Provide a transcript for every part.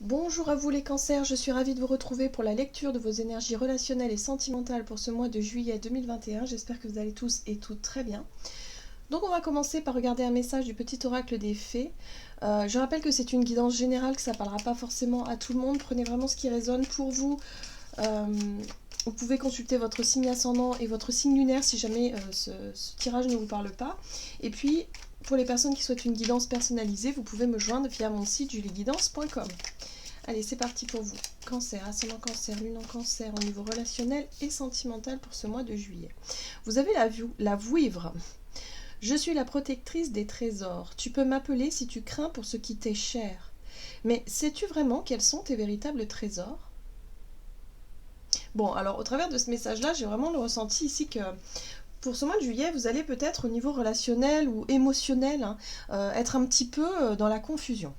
Bonjour à vous les cancers, je suis ravie de vous retrouver pour la lecture de vos énergies relationnelles et sentimentales pour ce mois de juillet 2021. J'espère que vous allez tous et toutes très bien. Donc on va commencer par regarder un message du petit oracle des fées. Je rappelle que c'est une guidance générale, que ça ne parlera pas forcément à tout le monde. Prenez vraiment ce qui résonne pour vous. Vous pouvez consulter votre signe ascendant et votre signe lunaire si jamais ce tirage ne vous parle pas. Et puis, pour les personnes qui souhaitent une guidance personnalisée, vous pouvez me joindre via mon site julieguidance.com. Allez, c'est parti pour vous. Cancer, ascendant cancer, lune en cancer au niveau relationnel et sentimental pour ce mois de juillet. Vous avez la vouivre. Je suis la protectrice des trésors. Tu peux m'appeler si tu crains pour ce qui t'est cher. Mais sais-tu vraiment quels sont tes véritables trésors? Bon, alors au travers de ce message-là, j'ai vraiment le ressenti ici que pour ce mois de juillet, vous allez peut-être au niveau relationnel ou émotionnel être un petit peu dans la confusion.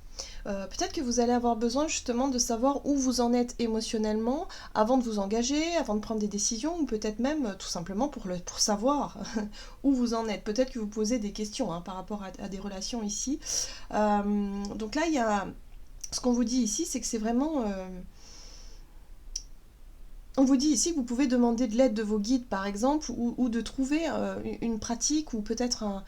Peut-être que vous allez avoir besoin justement de savoir où vous en êtes émotionnellement avant de vous engager, avant de prendre des décisions, ou peut-être même tout simplement pour savoir où vous en êtes. Peut-être que vous posez des questions par rapport à des relations ici. Donc là, il y a ce qu'on vous dit ici, c'est que c'est vraiment... On vous dit ici que vous pouvez demander de l'aide de vos guides, par exemple, ou de trouver une pratique ou peut-être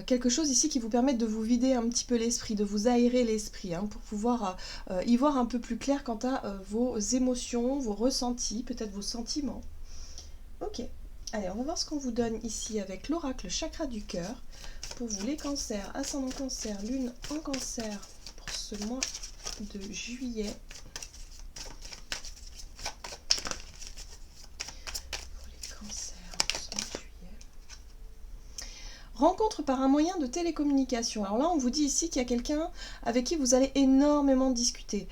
quelque chose ici qui vous permette de vous vider un petit peu l'esprit, de vous aérer l'esprit, pour pouvoir y voir un peu plus clair quant à vos émotions, vos ressentis, peut-être vos sentiments. Ok, allez, on va voir ce qu'on vous donne ici avec l'oracle chakra du cœur pour vous les cancers, ascendant cancer, lune en cancer pour ce mois de juillet. Rencontre par un moyen de télécommunication. Alors là, on vous dit ici qu'il y a quelqu'un avec qui vous allez énormément discuter.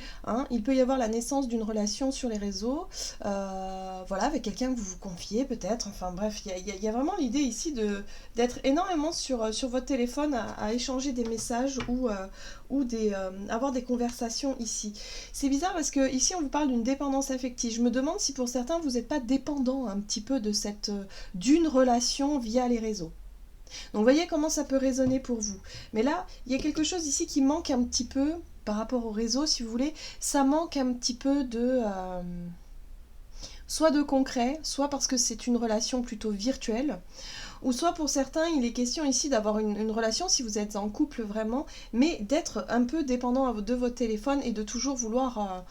Il peut y avoir la naissance d'une relation sur les réseaux, voilà, avec quelqu'un que vous vous confiez peut-être. Enfin bref, il y a vraiment l'idée ici d'être énormément sur votre téléphone à échanger des messages ou avoir des conversations ici. C'est bizarre parce que ici on vous parle d'une dépendance affective. Je me demande si pour certains vous n'êtes pas dépendant un petit peu de d'une relation via les réseaux. Donc voyez comment ça peut résonner pour vous. Mais là, il y a quelque chose ici qui manque un petit peu par rapport au réseau, si vous voulez. Ça manque un petit peu de... soit de concret, soit parce que c'est une relation plutôt virtuelle, ou soit pour certains, il est question ici d'avoir une relation, si vous êtes en couple vraiment, mais d'être un peu dépendant de votre téléphone et de toujours vouloir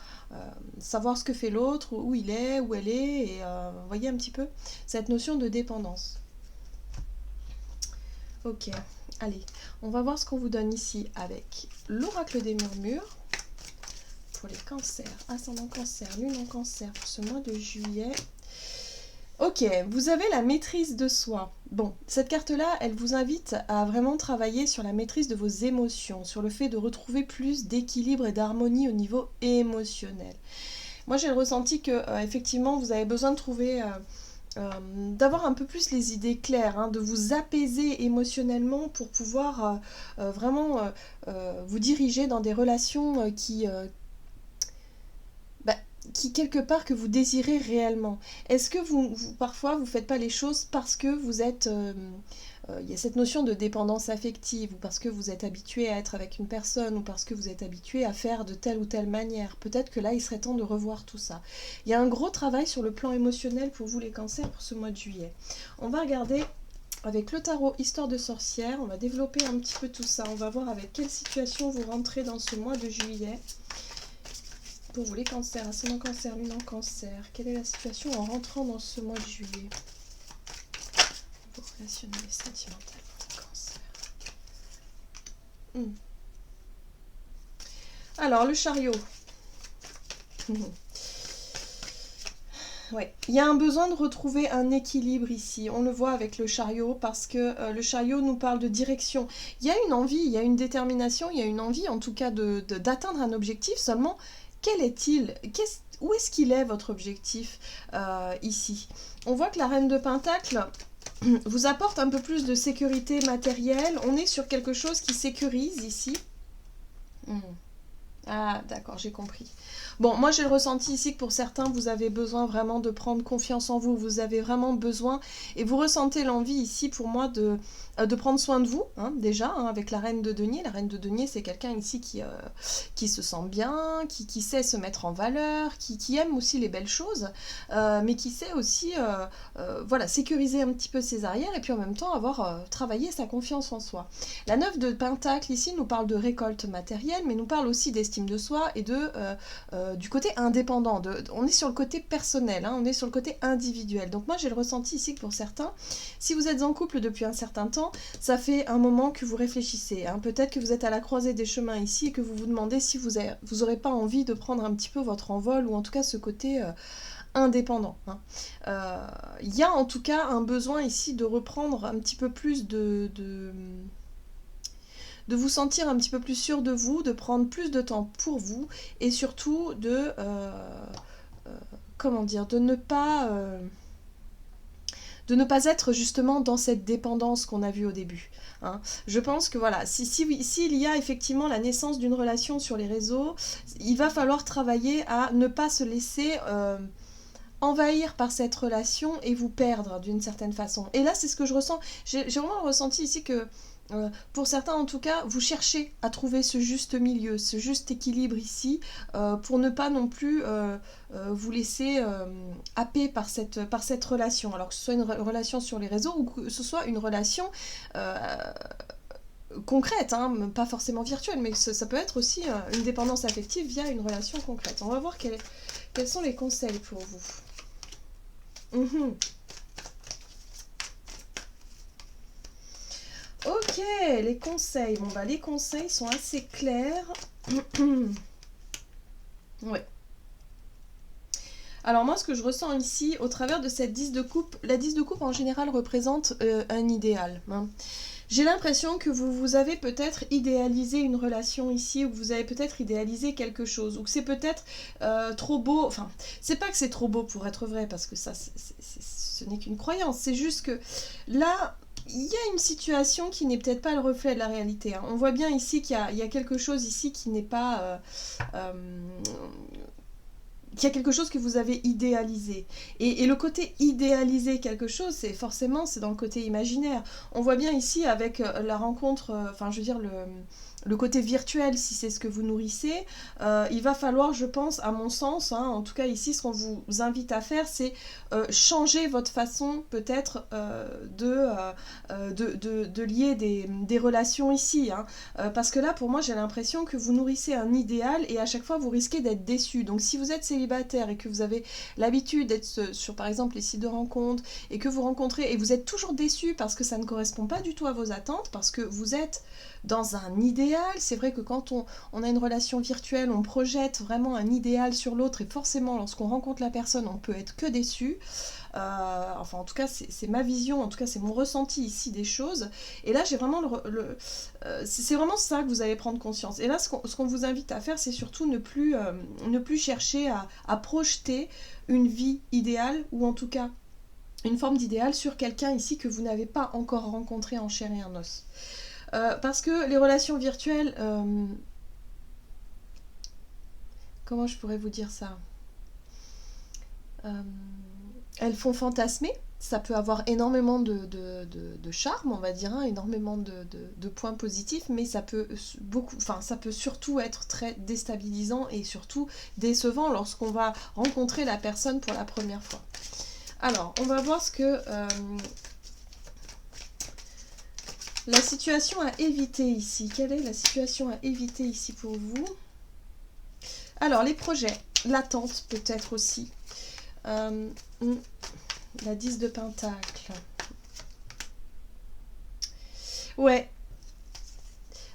savoir ce que fait l'autre, où il est, où elle est, et voyez un petit peu cette notion de dépendance. Ok, allez, on va voir ce qu'on vous donne ici avec l'oracle des murmures pour les cancers, ascendant cancer, lune en cancer pour ce mois de juillet. Ok, vous avez la maîtrise de soi. Bon, cette carte-là, elle vous invite à vraiment travailler sur la maîtrise de vos émotions, sur le fait de retrouver plus d'équilibre et d'harmonie au niveau émotionnel. Moi, j'ai le ressenti que, effectivement, vous avez besoin de trouver... d'avoir un peu plus les idées claires, de vous apaiser émotionnellement pour pouvoir vraiment vous diriger dans des relations qui quelque part que vous désirez réellement. Est-ce que parfois vous faites pas les choses parce que vous êtes il y a cette notion de dépendance affective, ou parce que vous êtes habitué à être avec une personne, ou parce que vous êtes habitué à faire de telle ou telle manière. Peut-être que là, il serait temps de revoir tout ça. Il y a un gros travail sur le plan émotionnel pour vous les cancers pour ce mois de juillet. On va regarder avec le tarot Histoire de sorcière, on va développer un petit peu tout ça. On va voir avec quelle situation vous rentrez dans ce mois de juillet. Pour vous les cancers, ascendant cancer, lune en cancer, quelle est la situation en rentrant dans ce mois de juillet? Relationnel et sentimental pour le cancer. Alors, le chariot. Ouais, il y a un besoin de retrouver un équilibre ici. On le voit avec le chariot parce que le chariot nous parle de direction. Il y a une envie, il y a une détermination, il y a une envie en tout cas d'atteindre un objectif. Seulement, quel est-il? Où est-ce qu'il est votre objectif ici? On voit que la reine de Pentacle vous apporte un peu plus de sécurité matérielle. On est sur quelque chose qui sécurise ici. Ah, d'accord, j'ai compris. Bon, moi j'ai le ressenti ici que pour certains, vous avez besoin vraiment de prendre confiance en vous. Vous avez vraiment besoin, et vous ressentez l'envie ici pour moi de prendre soin de vous, hein, déjà, hein, avec la reine de denier. La reine de denier, c'est quelqu'un ici qui se sent bien, qui sait se mettre en valeur, qui aime aussi les belles choses, mais qui sait aussi voilà, sécuriser un petit peu ses arrières et puis en même temps avoir travaillé sa confiance en soi. La 9 de Pentacle ici nous parle de récolte matérielle, mais nous parle aussi d'estime de soi et du côté indépendant. On est sur le côté personnel, hein, on est sur le côté individuel. Donc moi j'ai le ressenti ici que pour certains, si vous êtes en couple depuis un certain temps, ça fait un moment que vous réfléchissez. Hein. Peut-être que vous êtes à la croisée des chemins ici et que vous vous demandez si vous n'aurez pas envie de prendre un petit peu votre envol, ou en tout cas ce côté indépendant. Hein. Y a en tout cas un besoin ici de reprendre un petit peu plus de vous sentir un petit peu plus sûr de vous, de prendre plus de temps pour vous, et surtout comment dire, de ne pas être justement dans cette dépendance qu'on a vue au début. Hein. Je pense que voilà, s'il y a effectivement la naissance d'une relation sur les réseaux, il va falloir travailler à ne pas se laisser envahir par cette relation et vous perdre d'une certaine façon. Et là, c'est ce que je ressens. J'ai vraiment ressenti ici que pour certains en tout cas, vous cherchez à trouver ce juste milieu, ce juste équilibre ici, pour ne pas non plus vous laisser happer par cette relation. Alors que ce soit une relation sur les réseaux ou que ce soit une relation concrète, hein, pas forcément virtuelle, mais ça peut être aussi une dépendance affective via une relation concrète. On va voir quels sont les conseils pour vous. Ok, les conseils. Bon, bah, les conseils sont assez clairs. Ouais. Alors moi, ce que je ressens ici, au travers de cette 10 de coupe, la 10 de coupe en général représente un idéal. Hein. J'ai l'impression que vous avez peut-être idéalisé une relation ici, ou que vous avez peut-être idéalisé quelque chose, ou que c'est peut-être trop beau. Enfin, c'est pas que c'est trop beau pour être vrai, parce que ça, ce n'est qu'une croyance. C'est juste que là, il y a une situation qui n'est peut-être pas le reflet de la réalité. Hein. On voit bien ici qu'il y a quelque chose ici qui n'est pas... qu'il y a quelque chose que vous avez idéalisé. Et le côté idéaliser quelque chose, c'est dans le côté imaginaire. On voit bien ici avec la rencontre, enfin je veux dire le côté virtuel, si c'est ce que vous nourrissez, il va falloir, je pense, à mon sens, hein, en tout cas ici, ce qu'on vous invite à faire, c'est changer votre façon peut-être de lier des relations ici. Hein, parce que là, pour moi, j'ai l'impression que vous nourrissez un idéal et à chaque fois, vous risquez d'être déçu. Donc si vous êtes célibataire et que vous avez l'habitude d'être sur, par exemple, les sites de rencontres et que vous rencontrez et vous êtes toujours déçu parce que ça ne correspond pas du tout à vos attentes, parce que vous êtes dans un idéal. C'est vrai que quand on a une relation virtuelle, on projette vraiment un idéal sur l'autre et forcément lorsqu'on rencontre la personne, on peut être que déçu. Enfin en tout cas c'est ma vision, en tout cas c'est mon ressenti ici des choses. Et là j'ai vraiment c'est vraiment ça que vous allez prendre conscience. Et là ce qu'on vous invite à faire, c'est surtout ne plus chercher à projeter une vie idéale, ou en tout cas une forme d'idéal sur quelqu'un ici que vous n'avez pas encore rencontré en chair et en os. Parce que les relations virtuelles, comment je pourrais vous dire ça, elles font fantasmer. Ça peut avoir énormément de charme, on va dire, hein, énormément de points positifs, mais ça peut surtout être très déstabilisant et surtout décevant lorsqu'on va rencontrer la personne pour la première fois. Alors, on va voir ce que... la situation à éviter ici. Quelle est la situation à éviter ici pour vous? Alors, les projets, l'attente peut-être aussi. La 10 de Pentacle. Ouais.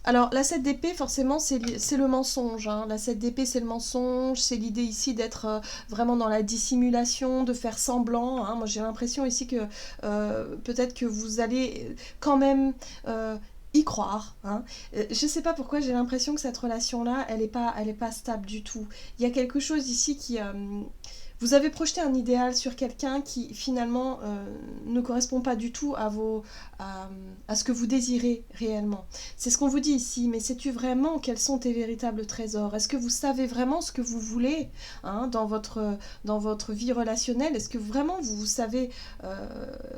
Alors, la 7 d'épée, forcément, c'est le mensonge. Hein. La 7 d'épée, c'est le mensonge. C'est l'idée ici d'être vraiment dans la dissimulation, de faire semblant. Hein. Moi, j'ai l'impression ici que peut-être que vous allez quand même... y croire. Hein. Je sais pas pourquoi j'ai l'impression que cette relation-là, elle est pas stable du tout. Il y a quelque chose ici qui... Vous avez projeté un idéal sur quelqu'un qui finalement ne correspond pas du tout à ce que vous désirez réellement. C'est ce qu'on vous dit ici, mais sais-tu vraiment quels sont tes véritables trésors? Est-ce que vous savez vraiment ce que vous voulez dans votre vie relationnelle? Est-ce que vraiment vous savez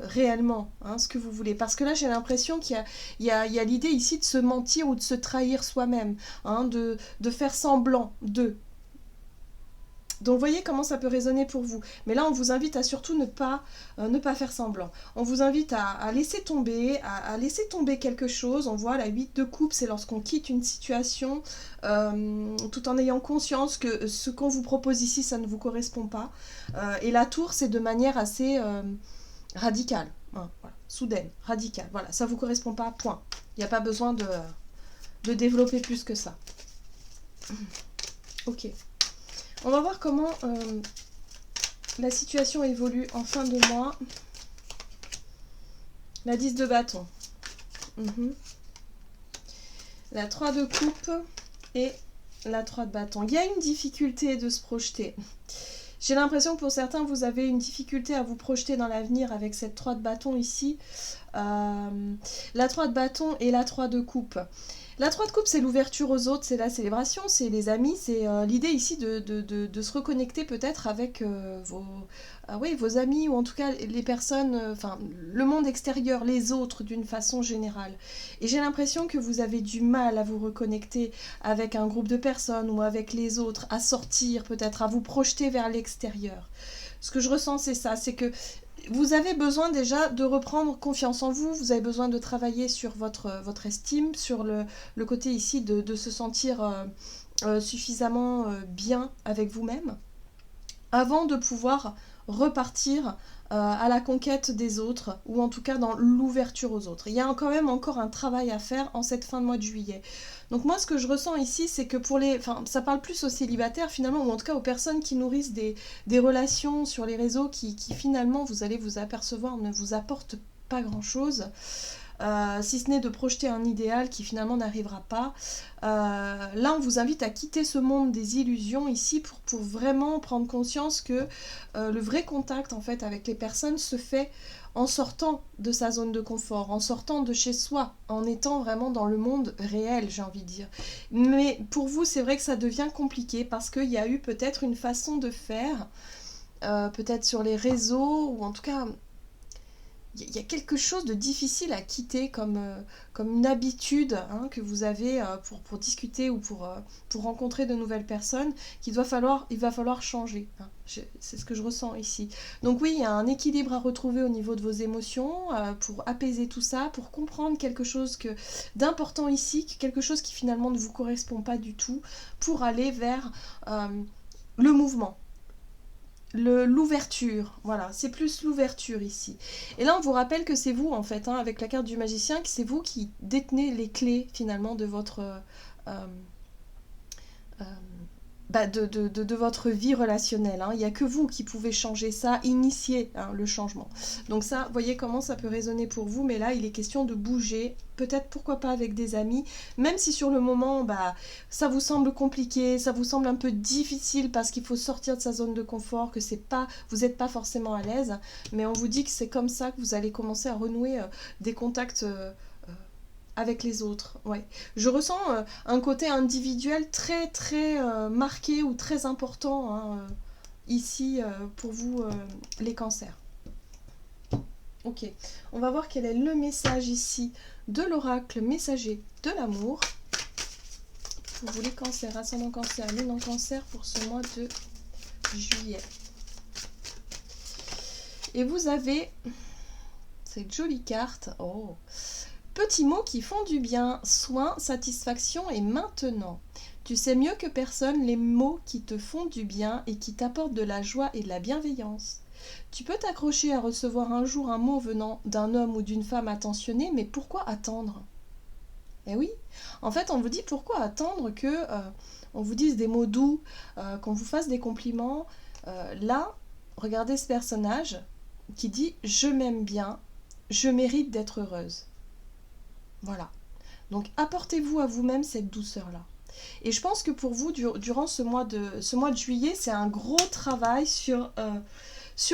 réellement ce que vous voulez? Parce que là j'ai l'impression qu'il y a l'idée ici de se mentir ou de se trahir soi-même, de faire semblant de... Donc, voyez comment ça peut résonner pour vous. Mais là, on vous invite à surtout ne pas faire semblant. On vous invite à laisser tomber, à laisser tomber quelque chose. On voit la 8 de coupe, c'est lorsqu'on quitte une situation tout en ayant conscience que ce qu'on vous propose ici, ça ne vous correspond pas. Et la tour, c'est de manière assez radicale. Voilà. Soudaine, radicale. Voilà, ça ne vous correspond pas, point. Il n'y a pas besoin de développer plus que ça. Ok. On va voir comment la situation évolue en fin de mois. La 10 de bâton. La 3 de coupe et la 3 de bâton. Il y a une difficulté de se projeter. J'ai l'impression que pour certains, vous avez une difficulté à vous projeter dans l'avenir avec cette 3 de bâton ici. La 3 de bâton et la 3 de coupe. La 3 de coupe, c'est l'ouverture aux autres, c'est la célébration, c'est les amis, c'est l'idée ici de se reconnecter peut-être avec vos amis, ou en tout cas les personnes, le monde extérieur, les autres d'une façon générale. Et j'ai l'impression que vous avez du mal à vous reconnecter avec un groupe de personnes ou avec les autres, à sortir peut-être, à vous projeter vers l'extérieur. Ce que je ressens, c'est ça, c'est que vous avez besoin déjà de reprendre confiance en vous, vous avez besoin de travailler sur votre estime, sur le côté ici de se sentir suffisamment bien avec vous-même, avant de pouvoir repartir à la conquête des autres, ou en tout cas dans l'ouverture aux autres. Il y a quand même encore un travail à faire en cette fin de mois de juillet. Donc moi, ce que je ressens ici, c'est que ça parle plus aux célibataires finalement, ou en tout cas aux personnes qui nourrissent des relations sur les réseaux qui finalement, vous allez vous apercevoir, ne vous apportent pas grand-chose. Si ce n'est de projeter un idéal qui finalement n'arrivera pas. Là, on vous invite à quitter ce monde des illusions ici pour vraiment prendre conscience que le vrai contact en fait avec les personnes se fait en sortant de sa zone de confort, en sortant de chez soi, en étant vraiment dans le monde réel, j'ai envie de dire. Mais pour vous, c'est vrai que ça devient compliqué parce qu'il y a eu peut-être une façon de faire, peut-être sur les réseaux, ou en tout cas... Il y a quelque chose de difficile à quitter comme une habitude que vous avez pour discuter ou pour rencontrer de nouvelles personnes il va falloir changer. C'est ce que je ressens ici. Donc oui, il y a un équilibre à retrouver au niveau de vos émotions pour apaiser tout ça, pour comprendre quelque chose d'important ici, quelque chose qui finalement ne vous correspond pas du tout, pour aller vers le mouvement. L'ouverture, voilà, c'est plus l'ouverture ici. Et là, on vous rappelle que c'est vous, en fait, avec la carte du magicien, que c'est vous qui détenez les clés, finalement, de votre... de votre vie relationnelle. Il n'y a que vous qui pouvez changer ça, initier le changement. Donc ça, voyez comment ça peut résonner pour vous, mais là, il est question de bouger, peut-être pourquoi pas avec des amis, même si sur le moment, ça vous semble compliqué, ça vous semble un peu difficile parce qu'il faut sortir de sa zone de confort, que vous n'êtes pas forcément à l'aise, mais on vous dit que c'est comme ça que vous allez commencer à renouer des contacts avec les autres. Ouais. Je ressens un côté individuel très très marqué ou très important ici pour vous les cancers. Ok, on va voir quel est le message ici de l'oracle messager de l'amour pour vous les cancers, ascendant cancer, lune en cancer pour ce mois de juillet. Et vous avez cette jolie carte, petits mots qui font du bien, soin, satisfaction et maintenant. Tu sais mieux que personne les mots qui te font du bien et qui t'apportent de la joie et de la bienveillance. Tu peux t'accrocher à recevoir un jour un mot venant d'un homme ou d'une femme attentionné, mais pourquoi attendre? Eh oui, en fait, on vous dit pourquoi attendre que on vous dise des mots doux, qu'on vous fasse des compliments. Là, regardez ce personnage qui dit « Je m'aime bien, je mérite d'être heureuse ». Voilà. Donc, apportez-vous à vous-même cette douceur-là. Et je pense que pour vous, durant ce mois de juillet, c'est un gros travail sur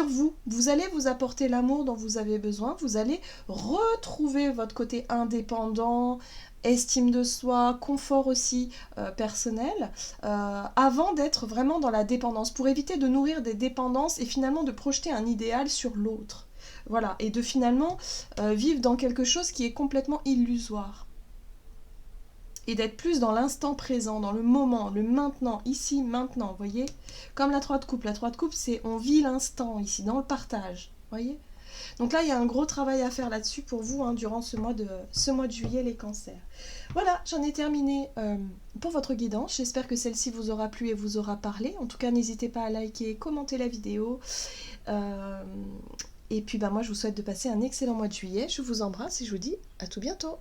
vous. Vous allez vous apporter l'amour dont vous avez besoin, vous allez retrouver votre côté indépendant, estime de soi, confort aussi personnel, avant d'être vraiment dans la dépendance, pour éviter de nourrir des dépendances et finalement de projeter un idéal sur l'autre. Voilà, et de finalement vivre dans quelque chose qui est complètement illusoire. Et d'être plus dans l'instant présent, dans le moment, le maintenant, ici, maintenant, vous voyez. Comme la 3 de coupe. La 3 de coupe, c'est on vit l'instant ici, dans le partage, vous voyez. Donc là, il y a un gros travail à faire là-dessus pour vous, hein, durant ce mois de juillet, les cancers. Voilà, j'en ai terminé pour votre guidance. J'espère que celle-ci vous aura plu et vous aura parlé. En tout cas, n'hésitez pas à liker, commenter la vidéo. Et puis, moi, je vous souhaite de passer un excellent mois de juillet. Je vous embrasse et je vous dis à tout bientôt.